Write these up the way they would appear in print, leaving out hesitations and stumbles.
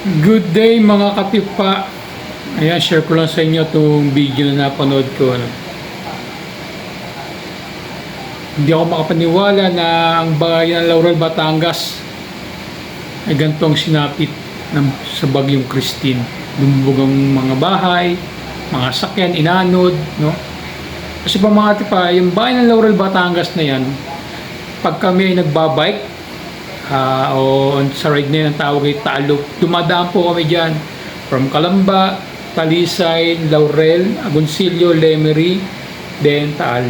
Good day mga katipa. Ayan, share ko lang sa inyo itong video na napanood ko. Hindi ako makapaniwala na ang bayan ng Laurel, Batangas ay ganito ang sinapit sa bagyong Christine. Lumubog ang mga bahay, mga sakyan, inanod, no? Kasi pa mga katipa, yung bayan ng Laurel, Batangas na yan, pag kami ay nagbabike, o sa ride na yun, ang tawag ay Taalok. Dumadaan po kami dyan from Calamba, Talisay, Laurel, Agoncillo, Lemery, then Taal.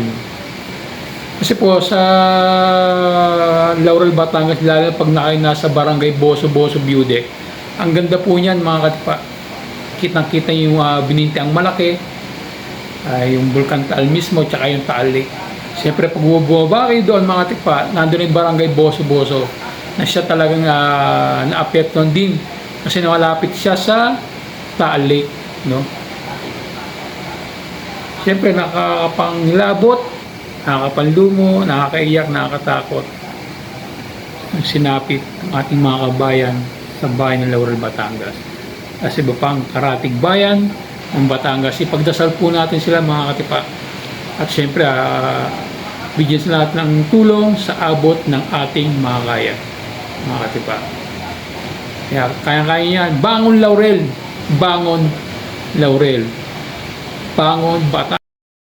Kasi po sa Laurel, Batangas, lalo pag nasa barangay Boso Beaude, ang ganda po niyan mga katipa. Kitang-kita yung bininti ang malaki, yung Bulkan Taal mismo, tsaka yung Taal Lake. Siyempre pag bumaba kayo doon mga katipa, nandun yung barangay Boso na siya talagang naapektuhan din kasi nawalapit siya sa Taal Lake, no? Siyempre nakakapanglabot, nakakapanlumo, nakakaiyak, nakakatakot ang sinapit ng ating mga kabayan sa bayan ng Laurel, Batangas. Kasi iba pang karatig bayan ng Batangas, ipagdasal po natin sila mga katipa, at siyempre bigyan sila natin ng tulong sa abot ng ating mga kaya mga katipa. Kaya yan. Bangon Laurel, bangon Laurel, bangon Batangas.